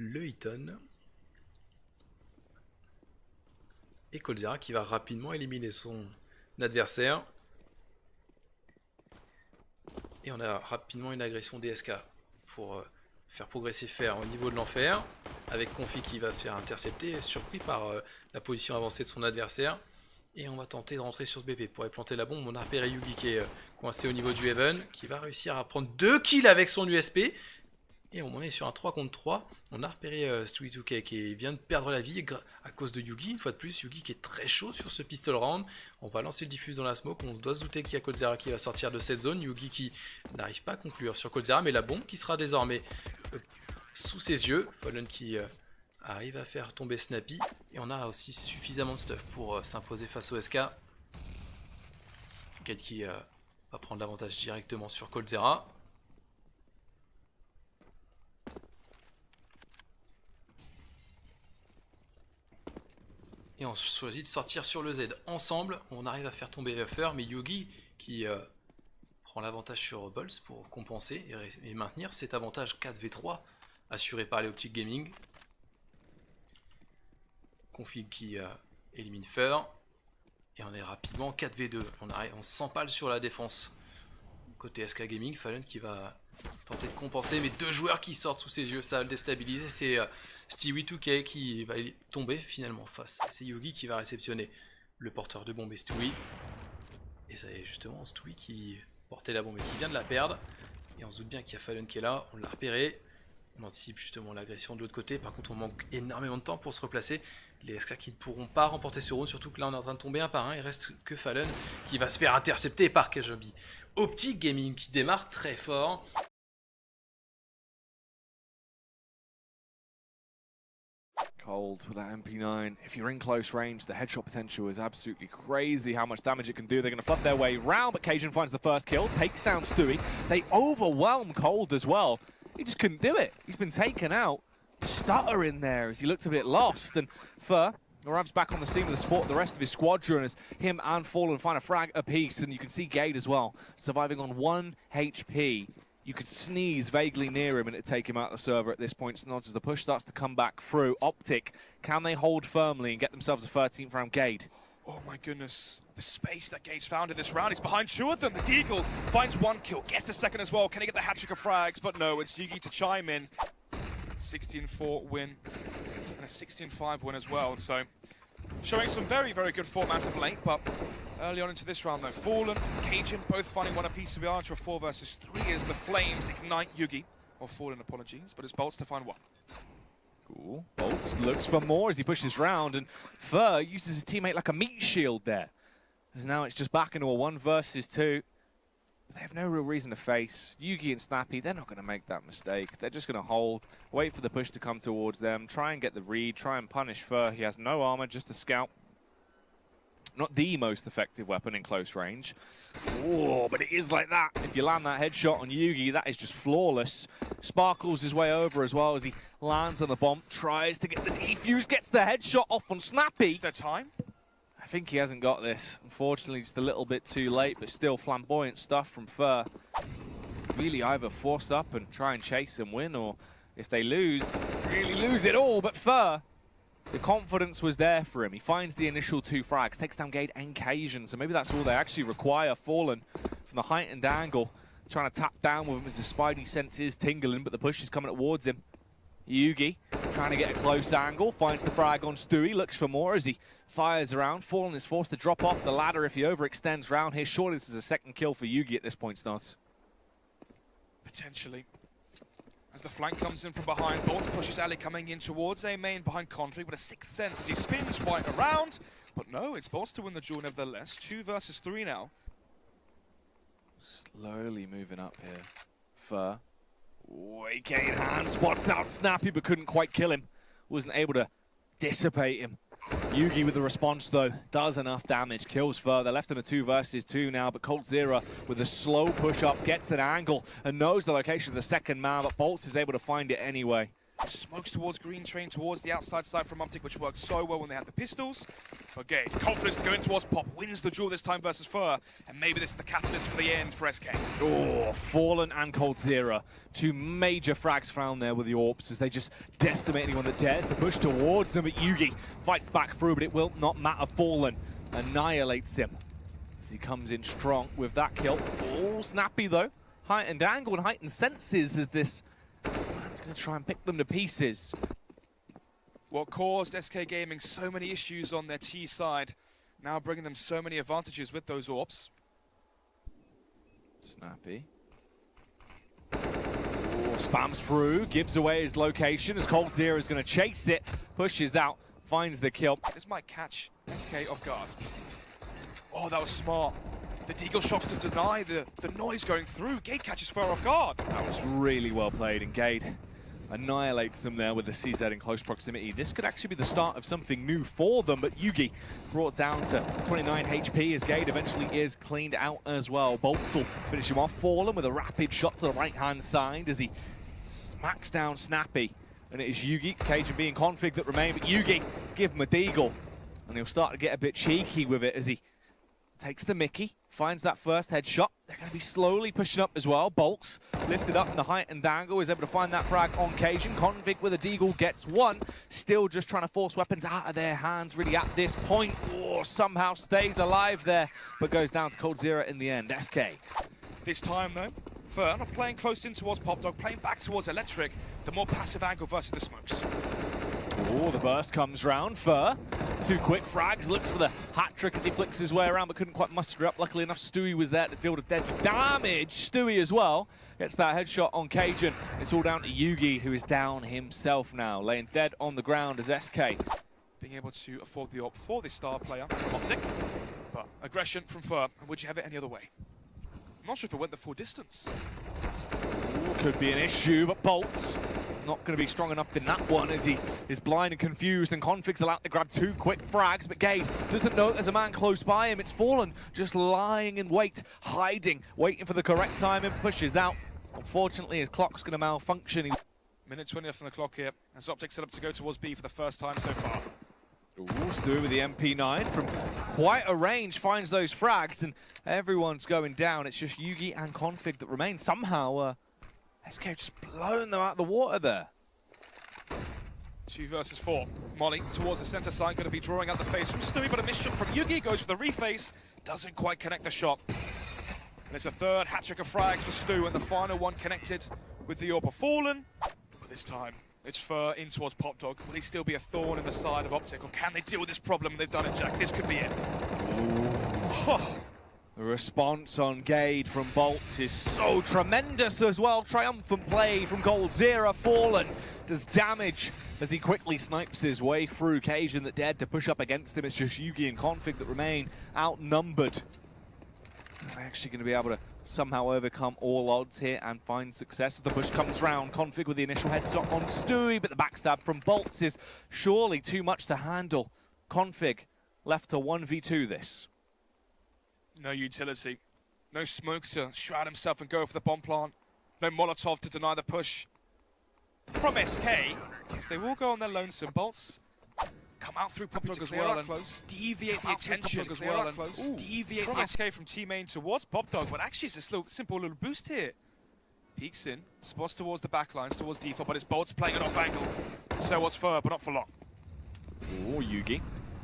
le Eton. Et Coldzera qui va rapidement éliminer son adversaire. Et on a rapidement une agression DSK pour faire progresser Fer au niveau de l'enfer. Avec Confi qui va se faire intercepter, surpris par la position avancée de son adversaire. Et on va tenter de rentrer sur ce BP pour aller planter la bombe. On a repéré Yugi qui est coincé au niveau du Heaven, qui va réussir à prendre 2 kills avec son USP. Et on est sur un 3 contre 3. On a repéré Stewie2K qui vient de perdre la vie à cause de Yugi. Une fois de plus, Yugi qui est très chaud sur ce pistol round. On va lancer le diffuse dans la smoke. On doit se douter qu'il y a Coldzera qui va sortir de cette zone. Yugi qui n'arrive pas à conclure sur Coldzera, mais la bombe qui sera désormais sous ses yeux. Fallen qui arrive à faire tomber Snappy. Et on a aussi suffisamment de stuff pour s'imposer face au SK. Gade qui va prendre l'avantage directement sur Coldzera. Et on choisit de sortir sur le Z ensemble. On arrive à faire tomber Fer, mais Yugi qui prend l'avantage sur Bolts pour compenser et maintenir cet avantage 4v3 assuré par les OpTic Gaming. Config qui élimine Fer. Et on est rapidement 4v2. On s'empale sur la défense. Côté SK Gaming, Fallen qui va tenter de compenser, mais 2 joueurs qui sortent sous ses yeux, ça va le déstabiliser. C'est Stewie2K qui va tomber finalement face. C'est Yugi qui va réceptionner le porteur de bombe et Stewie. Et c'est justement Stewie qui portait la bombe et qui vient de la perdre. Et on se doute bien qu'il y a Fallen qui est là, on l'a repéré. On anticipe justement l'agression de l'autre côté. Par contre on manque énormément de temps pour se replacer. Les SK qui ne pourront pas remporter ce round, surtout que là on est en train de tomber un par un. Il reste que Fallen qui va se faire intercepter par Kajabi. OpTic Gaming qui démarre très fort. Cold with that MP9. If you're in close range, the headshot potential is absolutely crazy how much damage it can do. They're going to flood their way round, but Cajun finds the first kill, takes down Stewie. They overwhelm Cold as well. He just couldn't do it. He's been taken out. Stutter in there as he looked a bit lost. And Fur arrives back on the scene with the support of the rest of his squadron as him and Fallen find a frag apiece. And you can see Gade as well, surviving on 1 HP. You could sneeze vaguely near him and it'd take him out of the server at this point. Snods as the push starts to come back through. OpTic, can they hold firmly and get themselves a 13th round Gade? Oh my goodness, the space that Gade's found in this round is behind 2 of them. The Deagle finds 1 kill, gets a second as well. Can he get the hat-trick of frags? But no, it's Yugi to chime in. 16-4 win and a 16-5 win as well. So showing some very, very good form as of late, but early on into this round though, Fallen, Cajun both finding 1 apiece to be on to a 4 versus 3 as the flames ignite Yugi. Or Fallen, apologies, but it's Bolts to find 1. Cool. Bolts looks for more as he pushes round, and Fur uses his teammate like a meat shield there. As now it's just back into a 1 versus 2. They have no real reason to face. Yugi and Snappy, they're not going to make that mistake. They're just going to hold, wait for the push to come towards them, try and get the read, try and punish Fur. He has no armor, just a scout. Not the most effective weapon in close range. Oh, but it is like that. If you land that headshot on Yugi, that is just flawless. Sparkles his way over as well as he lands on the bomb, tries to get the defuse, gets the headshot off on Snappy. Is there time? I think he hasn't got this. Unfortunately, just a little bit too late, but still flamboyant stuff from Fur. Really either force up and try and chase and win, or if they lose, really lose it all. But Fur, the confidence was there for him. He finds the initial 2 frags, takes down Gade and Cajun, so maybe that's all they actually require. Fallen from the heightened angle, trying to tap down with him as the spidey sense is tingling, but the push is coming towards him. Yugi trying to get a close angle, finds the frag on Stewie, looks for more as he fires around. Fallen is forced to drop off the ladder if he overextends round here. Surely this is a 2nd kill for Yugi at this point, Snods. Potentially. As the flank comes in from behind, Bolts pushes Ali coming in towards a main behind Config with a 6th sense as he spins quite around. But no, it's Bolts to win the duel nevertheless. 2 versus 3 now. Slowly moving up here. Fur. AK in hand, spots out Snappy but couldn't quite kill him. Wasn't able to dissipate him. Yugi with the response though, does enough damage, kills Fur. They're left in a 2 versus 2 now, but Coldzera with a slow push up gets an angle and knows the location of the 2nd man, but Bolts is able to find it anyway. Smokes towards green train, towards the outside side from OpTic, which worked so well when they had the pistols. Okay, confidence to go in towards Pop, wins the duel this time versus Fur, and maybe this is the catalyst for the end for SK. Oh, Fallen and coldzera. Two major frags found there with the AWPs as they just decimate anyone that dares to push towards them. But Yugi fights back through, but it will not matter. Fallen annihilates him as he comes in strong with that kill. Oh, snappy though. Heightened angle and heightened senses as this man is going to try and pick them to pieces. What caused SK Gaming so many issues on their T side, now bringing them so many advantages with those AWPs. Snappy. Oh, spams through, gives away his location as coldzera is going to chase it, pushes out, finds the kill. This might catch SK off guard. Oh, that was smart. The deagle shots to deny the noise going through. Gade catches Fur off guard. That was really well played, and Gade annihilates them there with the CZ in close proximity. This could actually be the start of something new for them, but Yugi brought down to 29 HP as Gade eventually is cleaned out as well. Bolts will finish him off. Fallen with a rapid shot to the right-hand side as he smacks down Snappy. And it is Yugi, Cajun being config that remain, but Yugi, give him a deagle. And he'll start to get a bit cheeky with it as he takes the Mickey, finds that first headshot. They're going to be slowly pushing up as well. Bolts lifted up in the height and dangle, is able to find that frag on Cajun. Config with a deagle gets one. Still just trying to force weapons out of their hands really at this point. Oh, somehow stays alive there, but goes down to coldzera in the end. SK. This time though, Fur not playing close in towards PopDog, playing back towards Electric. The more passive angle versus the smokes. Oh, the burst comes round. Fur, two quick frags, looks for the hat trick as he flicks his way around, but couldn't quite muster up. Luckily enough, Stewie was there to deal with deadly damage. Stewie as well gets that headshot on Cajun. It's all down to Yugi, who is down himself now, laying dead on the ground as SK. Being able to afford the AWP for this star player, OpTic. But aggression from Fur, and would you have it any other way? I'm not sure if it went the full distance. Ooh, could be an issue, but Bolts not going to be strong enough in that one as he is blind and confused, and Config's allowed to grab two quick frags, but Gade doesn't know there's a man close by him. It's Fallen just lying in wait, hiding, waiting for the correct time and pushes out. Unfortunately, his clock's going to malfunction. Minute 20 left on the clock here, as OpTic set up to go towards B for the first time so far. Ooh, Stewie with the MP9 from quite a range finds those frags, and everyone's going down. It's just Yugi and Config that remain. Somehow, SK just blown them out of the water there. 2 versus 4. Molly towards the center side, going to be drawing out the face from Stewie, but a misshot from Yugi, goes for the reface, doesn't quite connect the shot. And it's a third hat-trick of frags for Stu, and the final one connected with the AWP of Fallen. But this time, it's Fur in towards PopDog. Will he still be a thorn in the side of OpTic, or can they deal with this problem? They've done it, Jack. This could be it. The response on Gade from Bolts is so tremendous as well. Triumphant play from coldzera. Fallen does damage as he quickly snipes his way through. Cajun that dared to push up against him. It's just Yugi and Config that remain outnumbered. They're actually going to be able to somehow overcome all odds here and find success as the push comes round. Config with the initial headshot on Stewie, but the backstab from Bolts is surely too much to handle. Config left to 1v2 this. No utility. No smoke to shroud himself and go for the bomb plant. No Molotov to deny the push. From SK, yes, they will go on their lonesome. Bolts come out through PopDog as well and deviate the attention as well and deviate the SK from T-main towards PopDog, but actually it's a simple little boost here. Peeks in, spots towards the backlines, towards default, but it's Bolts playing it off angle. So was Fur, but not for long. Oh, Yugi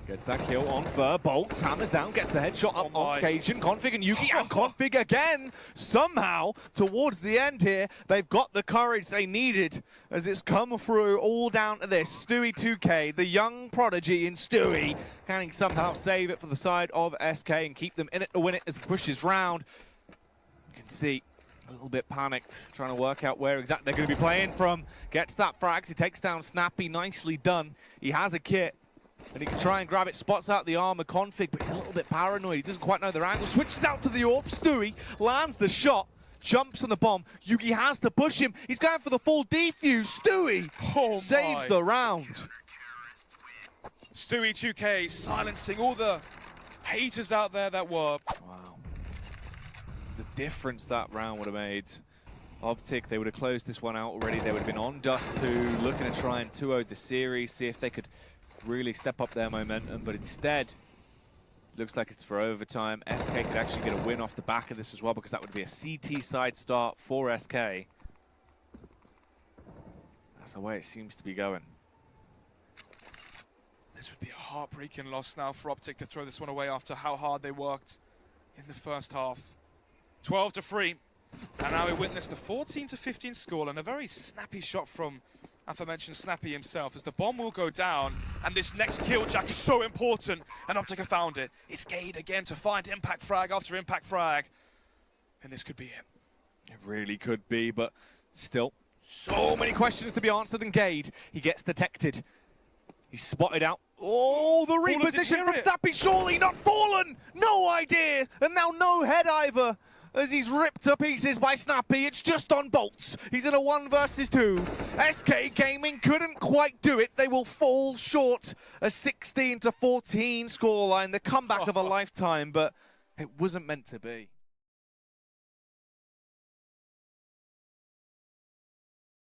gets that kill on Fur. Bolts hammers down, gets the headshot up on Cajun. Config and Yugi and Config again. Somehow, towards the end here, they've got the courage they needed as it's come through all down to this. Stewie 2K, the young prodigy in Stewie, can he somehow save it for the side of SK and keep them in it to win it as he pushes round. You can see a little bit panicked, trying to work out where exactly they're going to be playing from. Gets that frags, he takes down Snappy, nicely done. He has a kit, and he can try and grab it, spots out the armor. Config, but he's a little bit paranoid. He doesn't quite know their angle. Switches out to the AWP. Stewie lands the shot, jumps on the bomb. Yugi has to push him. He's going for the full defuse. Stewie saves the round. Stewie 2K silencing all the haters out there that were. Wow. The difference that round would have made. OpTic, they would have closed this one out already. They would have been on Dust 2, looking to try and 2-0 the series, see if they could really step up their momentum, but instead, looks like it's for overtime. SK could actually get a win off the back of this as well, because that would be a CT side start for SK. That's the way it seems to be going. This would be a heartbreaking loss now for OpTic to throw this one away after how hard they worked in the first half. 12-3. And now we witnessed a 14-15 score and a very snappy shot from aforementioned Snappy himself as the bomb will go down. And this next kill, Jack, is so important. And OpTic have found it. It's Gade again to find impact frag after impact frag. And this could be it. It really could be, but still, so many questions to be answered. And Gade, he gets detected. He's spotted out. Oh, the reposition from Snappy, surely not fallen. No idea. And now no head either, as he's ripped to pieces by Snappy. It's just on bolts. He's in a 1 versus 2. SK Gaming couldn't quite do it. They will fall short. A 16-14 scoreline. The comeback of a lifetime, but it wasn't meant to be.